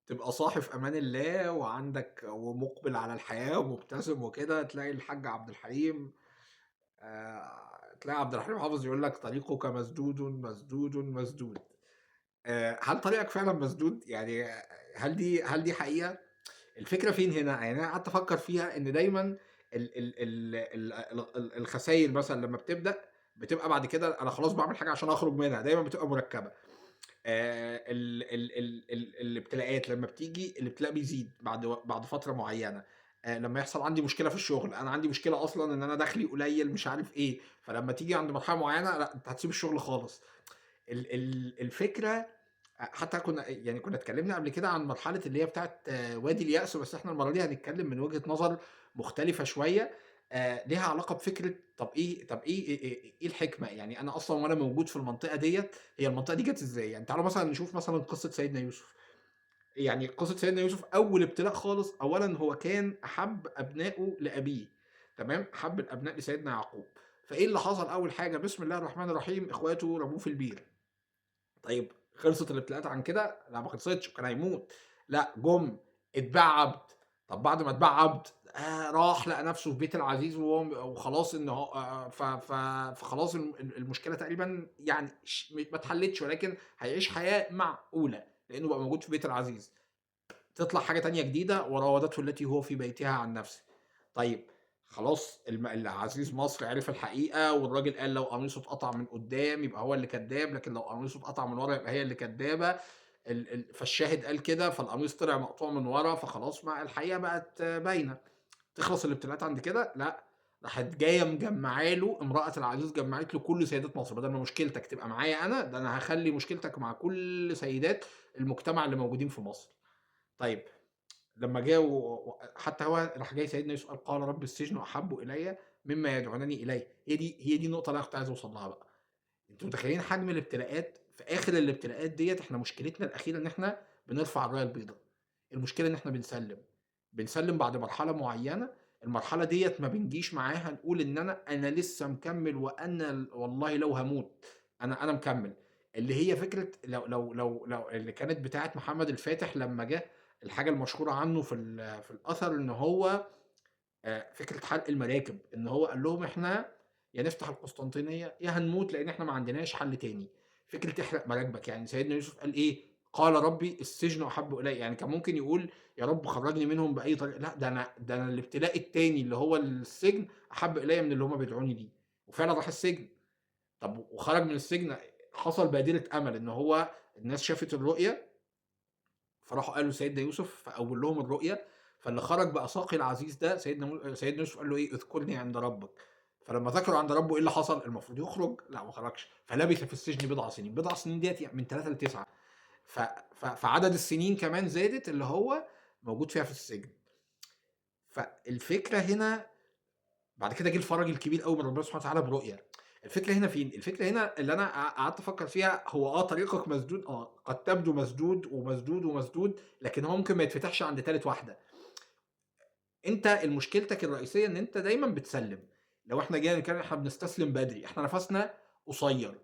تبقى صاحي في أمان الله وعندك ومُقبِل على الحياة ومبتسم وكده، تلاقي الحاج عبد الحليم تلاقي عبد الحليم حافظ يقول لك: "طريقك مسدود، مسدود، مسدود." هل طريقك فعلًا مسدود؟ يعني هل دي حقيقة؟ الفكرة فين هنا؟ يعني أنا قعدت أفكّر فيها إن دايمًا الخساير مثلًا لمّا بتبقى بعد كده أنا خلاص باعمل حاجة عشان أخرج منها، دايمًا بتبقى مركّبة. ال ال ال ال الابتلاءات لمّا بتيجي، الابتلاء بيزيد بعد فترة معيّنة. لمّا يحصل عندي مشكلة في الشغل، أنا عندي مشكلة أصلًا إن أنا دخلي قليل مش عارف إيه، فلمّا تيجي عند مرحلة معيّنة لأ، أنت هتسيب الشغل خالص. الفكرة حتى كنا اتكلمنا قبل كده عن مرحلة اللي هي بتاعة وادي اليأس، بس إحنا المرّة دي هنتكلم من وجهة نظر مختلفة شوية، ليها علاقة بفكرة طب إيه الحكمة؟ يعني أنا أصلًا وأنا موجود في المنطقة ديّة، هي المنطقة دي جات إزاي؟ يعني تعالوا مثلًا نشوف مثلًا قصة سيدنا يوسف. يعني قصة سيدنا يوسف أول ابتلاء خالص، أولًا هو كان أحب أبنائه لأبيه، تمام، أحب الأبناء لسيدنا يعقوب. فإيه اللي حصل أول حاجة؟ بسم الله الرحمن الرحيم، إخواته رموه في البير. طيب خلصت الابتلاءات عن كده؟ لا ما خلصتش، كان هيموت. لأ اتباع عبد. طب بعد ما اتباع عبد راح لقى نفسه في بيت العزيز وخلاص إن هو ف ف فخلاص المشكلة تقريبًا يعني ما اتحلتش، ولكن هيعيش حياة معقولة، لإنه بقى موجود في بيت العزيز. تطلع حاجة تانية جديدة: وراودته التي هو في بيتها عن نفسه. طيب خلاص العزيز مصر عرف الحقيقة، والراجل قال لو قميصه اتقطع من قدّام يبقى هو اللي كدّاب، لكن لو قميصه اتقطع من ورا يبقى هي اللي كدّابة. فالشاهد قال كده، فالقميص طلع مقطوع من ورا، فخلاص بقى الحقيقة بقت باينة. تخلص الابتلاءات عند كده؟ لأ، راحت جاية مجمّعة له امرأة العزيز، جمّعت له كل سيدات مصر، بدل ما مشكلتك تبقى معايا أنا، ده أنا هاخلّي مشكلتك مع كل سيدات المجتمع اللي موجودين في مصر. طيب لمّا جه حتى هو راح جاي سيدنا يوسف قال: "قال رب السجن أحب إلي مما يدعونني إليه." هي دي النقطة اللي أنا كنت عايز أوصل لها بقى. أنتم متخيلين حجم الابتلاءات؟ في آخر الابتلاءات ديّة إحنا مشكلتنا الأخيرة إن إحنا بنرفع الراية البيضا. المشكلة إن إحنا بنسلِّم بعد مرحلة معيّنة. المرحلة ديّة ما بنجيش معاها نقول إن أنا لسه مكمّل، وأنا والله لو هاموت أنا مكمّل. اللي هي فكرة لو اللي كانت بتاعة محمد الفاتح لمّا جه، الحاجة المشهورة عنه في الأثر إن هو فكرة حرق المراكب، إن هو قال لهم: "إحنا يا نفتح القسطنطينية يا هنموت، لإن إحنا ما عندناش حل تاني." فكرة احرق مراكبك، يعني سيدنا يوسف قال إيه: "قال ربي السجن أحب إلي." يعني كان ممكن يقول يا رب خرّجني منهم بأي طريقة، لأ ده أنا الابتلاء التاني اللي هو السجن أحب إلي من اللي هم بيدعوني ليه. وفعلًا راح السجن. طب وخرج من السجن، حصل بادرة أمل إن هو الناس شافت الرؤية، فراحوا قالوا لسيدنا يوسف فأوّل لهم الرؤية. فاللي خرج بقى ساقي العزيز ده سيدنا يوسف قال له إيه: اذكرني عند ربك. فلمّا ذكره عند ربه إيه اللي حصل؟ المفروض يخرج، لأ ما خرجش، فلبث في السجن بضع سنين. بضع سنين ديّة من 3 ل9. ف ف فعدد السنين كمان زادت اللي هو موجود فيها في السجن. فالفكرة هنا بعد كده جه الفرج الكبير أوي من ربنا سبحانه وتعالى برؤية. الفكرة هنا فين؟ الفكرة هنا اللي أنا قعدت أفكّر فيها، هو طريقك مسدود، قد تبدو مسدود، ومسدود، ومسدود، لكن هو ممكن ما يتفتحش عند تالت واحدة. أنت مشكلتك الرئيسية إن أنت دايمًا بتسلِّم. لو إحنا جينا نتكلم إحنا بنستسلم بدري، إحنا نفسنا قصيّر.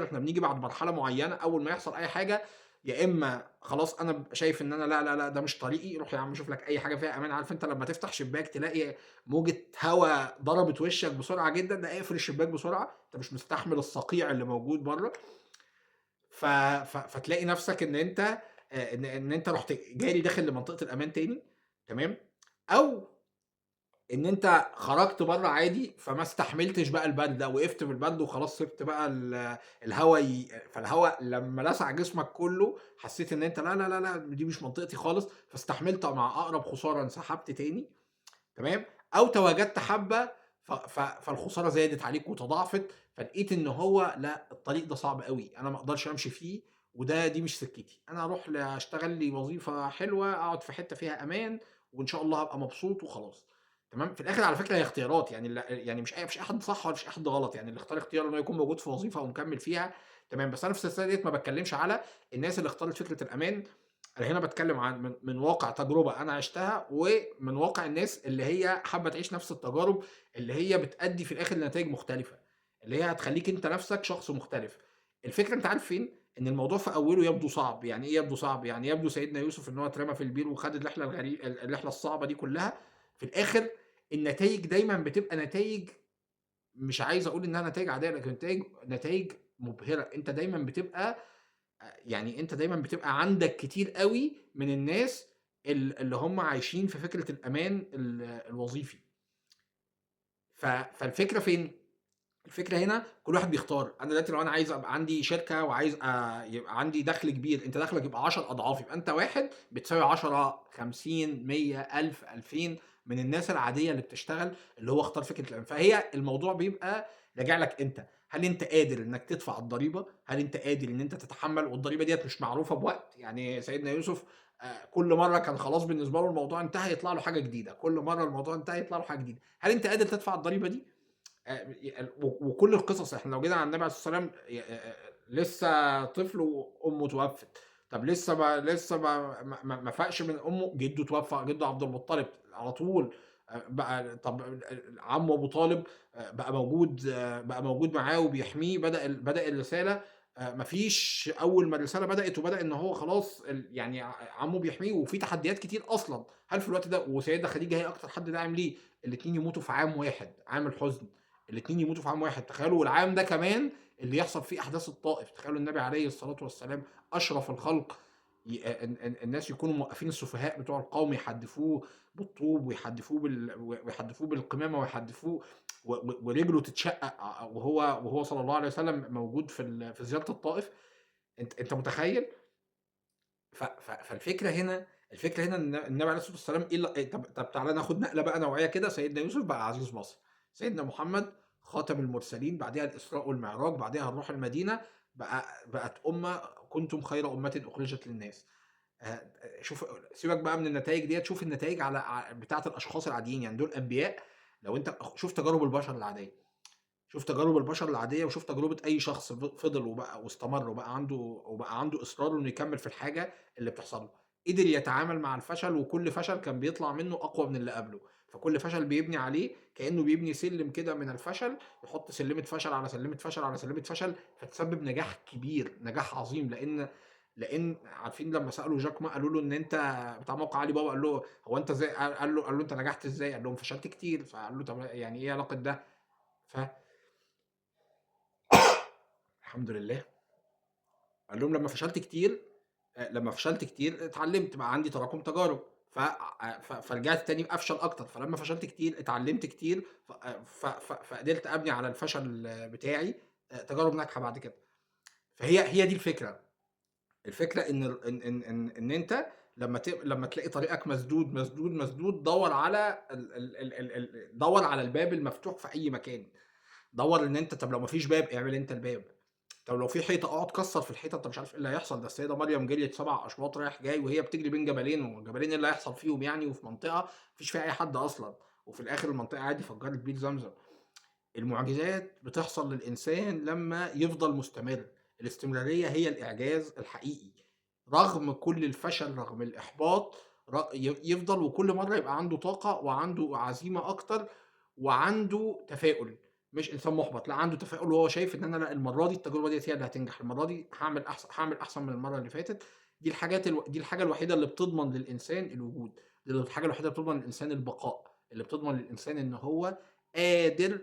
إحنا بنيجي بعد مرحلة معيّنة أول ما يحصل أي حاجة، يا إمّا خلاص أنا بابقى شايف إن أنا لا، لا، لأ، ده مش طريقي، روح يا عم شوف لك أي حاجة فيها أمان. عارف أنت لمّا تفتح شباك تلاقي موجة هوا ضربت وشّك بسرعة جدًا، لأ اقفل الشباك بسرعة، أنت مش مستحمل الصقيع اللي موجود برّه. ف ف فتلاقي نفْسك إن أنت إن أنت رُحت جاري داخل لمنطقة الأمان تاني، تمام، أو إن أنت خرجت برّه عادي، فما استحملتش بقى البرد ده، وقفت في البرد وخلاص سِبت بقى الهوا فالهوا لمّا لسع جسمك كلّه حسّيت إن أنت لا، لا، لا، لا، دي مش منطقتي خالص، فاستحملت مع أقرب خسارة انسحبت تاني، تمام، أو تواجدت حبّة فالخسارة زادت عليك وتضاعفت، فلقيت إن هو لأ، الطريق ده صعب أوي، أنا ما أقدرش أمشي فيه، دي مش سكتي. أنا أروح أشتغل لي وظيفة حلوة، أقعد في حتّة فيها أمان، وإن شاء الله هابقى مبسوط وخلاص. تمام. في الآخر على فكرة هي اختيارات، يعني يعني مش أي حد صح ولا مش أي حد غلط. يعني اللي اختار اختيار إن هو يكون موجود في وظيفة ومكمّل فيها، تمام. بس أنا في السلسلة ديّة ما باتكلّمش على الناس اللي اختارت فكرة الأمان. أنا هنا باتكلّم عن من واقع تجربة أنا عِشتها، ومن واقع الناس اللي هي حابة تعيش نفس التجارب، اللي هي بتأدّي في الآخر لنتايج مختلفة، اللي هي هتخلّيك أنت نَفْسك شخص مختلف. الفكرة أنت عارف فين؟ إن الموضوع في أوله يبدو صعب، يعني إيه يبدو صعب؟ يعني يبدو سيدنا يوسف إن هو اترمى في البير وخد الرحلة الصعبة دي كلها، في الآخر النتايج دايمًا بتبقى نتايج، مش عايز أقول إنها نتايج عادية، لكن نتايج مبهرة. أنت دايمًا بتبقى يعني أنت دايمًا بتبقى عندك كتير أوي من الناس اللي هم عايشين في فكرة الأمان الوظيفي. فالفكرة فين؟ الفكرة هنا كل واحد بيختار. أنا دلوقتي لو أنا عايز أبقى عندي شركة وعايز يبقى عندي دخل كبير، أنت دخلك يبقى 10 أضعاف، يبقى أنت واحد بتساوي 10، 50، 100، 1000، 2000 من الناس العادية اللي بتشتغل، اللي هو اختار فكرة الأمان. فهي الموضوع بيبقى راجع لك أنت، هل أنت قادر إنك تدفع الضريبة؟ هل أنت قادر إن أنت تتحمل؟ والضريبة ديّة مش معروفة بوقت، يعني سيدنا يوسف كل مرة كان خلاص بالنسبة له الموضوع انتهى يطلع له حاجة جديدة، كل مرة الموضوع انتهى يطلع له حاجة جديدة. هل أنت قادر تدفع الضريبة دي؟ وكل القصص، إحنا لو جينا على النبي عليه الصلاة والسلام لسه طفل وأمه اتوفت، طب لسه ما فاقش من أمه، جده اتوفى، جده عبد المطلب على طول. بقى طب عمه أبو طالب بقى موجود معاه وبيحميه، بدأ الرسالة. ما فيش أول ما الرسالة بدأت وبدأ إن هو خلاص يعني عمه بيحميه وفي تحديات كتير أصلًا. هل في الوقت ده وسيدة خديجة هي أكتر حد داعم ليه، الاتنين يموتوا في عام واحد، عام الحزن. الاتنين يموتوا في عام واحد، تخيلوا والعام ده كمان اللي يحصل فيه أحداث الطائف. تخيلوا النبي عليه الصلاة والسلام أشرف الخلق، الناس يكونوا موقفين السفهاء بتوع القوم يحدفوه بالطوب ويحدفوه بالقمامة ويحدفوه ورجله تتشقق وهو صلى الله عليه وسلم موجود في زيارة الطائف. انت متخيل؟ الفكرة هنا إن النبي عليه الصلاة والسلام إيه طب تعالَ ناخد نقلة بقى نوعية كده. سيدنا يوسف بقى عزيز مصر، سيدنا محمد خاتم المرسلين، بعديها الإسراء والمعراج، بعديها نروح المدينة، بقت أمة كنتم خير أمة أخرجت للناس. شوف، سيبك بقى من النتايج ديّة، شوف النتايج على بتاعة الأشخاص العاديين، يعني دول أنبياء. لو أنت شوف تجارب البشر العادية، شوف تجارب البشر العادية وشوف تجربة أي شخص فضل واستمر وبقى عنده إصرار إنه يكمّل في الحاجة اللي بتحصل له، قدر يتعامل مع الفشل، وكل فشل كان بيطلع منه أقوى من اللي قبله. فكل فشل بيبني عليه كأنه بيبني سلِّم كده من الفشل، يحط سلِّمة فشل على سلِّمة فشل على سلِّمة فشل، فتسبب نجاح كبير، نجاح عظيم. لإن عارفين لمّا سألوا جاك ما قالوا له إن أنت بتاع موقع علي بابا، قال له: "هو أنت إزاي؟" قال له: "أنت نجحت إزاي؟" قال لهم: "فشلت كتير." فقال له: "طب يعني إيه علاقة ده؟" ف الحمد لله. قال لهم: لمّا فشلت كتير اتعلمت، بقى عندي تراكم تجارب، ف ف فرجعت تاني أفشل أكتر، فلمّا فشلت كتير اتعلمت كتير، ف ف ف فقدرت أبني على الفشل بتاعي تجارب ناجحة بعد كده. هي دي الفكرة. الفكرة إن ال إن إن إن إن أنت لمّا تلاقي طريقك مسدود، مسدود، مسدود، دَوّر على دَوّر على الباب المفتوح في أي مكان. دَوّر إن أنت، طب لو ما فيش باب اعمل أنت الباب. طب لو في حيطة اقعد كسّر في الحيطة، أنت مش عارف إيه اللي هيحصل. ده السيدة مريم جريت 7 أشواط رايح جاي وهي بتجري بين جبلين، والجبلين إيه اللي هيحصل فيهم يعني، وفي منطقة ما فيش فيها أي حد أصلًا، وفي الآخر المنطقة عادي فجّرت بير زمزم. المعجزات بتحصل للإنسان لمّا يفضل مستمر، الاستمرارية هي الإعجاز الحقيقي. رغم كل الفشل، رغم الإحباط، يفضل وكل مرّة يبقى عنده طاقة وعنده عزيمة أكتر وعنده تفاؤل. مش إنسان مُحبط، لأ عنده تفاؤل وهو شايف إن أنا لأ، المرّة دي التجربة ديّة هي اللي هتنجح، المرّة دي هاعمل أحسن من المرّة اللي فاتت. دي الحاجة الوحيدة اللي بتضمن للإنسان الوجود، دي الحاجة الوحيدة اللي بتضمن للإنسان البقاء، اللي بتضمن للإنسان إن هو قادر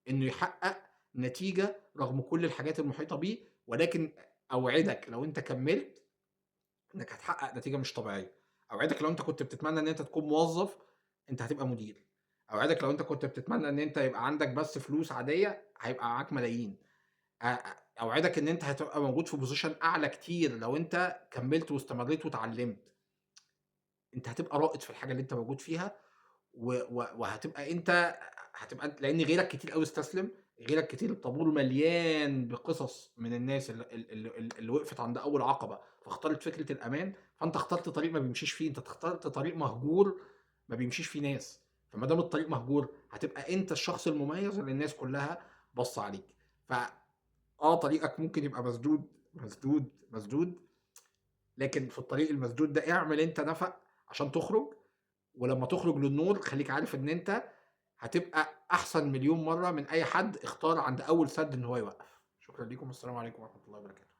إنه يحقق نتيجة رغم كل الحاجات المحيطة بيه. ولكن أوعدك لو أنت كمّلت إنك هتحقق نتيجة مش طبيعية. أوعدك لو أنت كنت بتتمنى إن أنت تكون موظف، أنت هتبقى مدير. أوعدك لو أنت كنت بتتمنى إن أنت يبقى عندك بس فلوس عادية، هيبقى معاك ملايين. أوعدك إن أنت هتبقى موجود في position أعلى كتير لو أنت كمّلت واستمريت واتعلمت. أنت هتبقى رائد في الحاجة اللي أنت موجود فيها، و و وهتبقى أنت هتبقى أنت لإن غيرك كتير أوي استسلم، غيرك كتير الطابور مليان بقصص من الناس اللي وقفت عند أول عقبة، فاختارت فكرة الأمان. فأنت اخترت طريق ما بيمشيش فيه، أنت اخترت طريق مهجور ما بيمشيش فيه ناس. فما دام الطريق مهجور، هتبقى أنت الشخص المميز اللي الناس كلها باصة عليك. ف طريقك ممكن يبقى مسدود، مسدود، مسدود، لكن في الطريق المسدود ده اعمل أنت نفق عشان تخرج. ولمّا تخرج للنور خلّيك عارف إن أنت هتبقى أحسن مليون مرّة من أي حد اختار عند أول سَد إن هو يوقّف. شكرًا ليكم والسلام عليكم ورحمة الله وبركاته.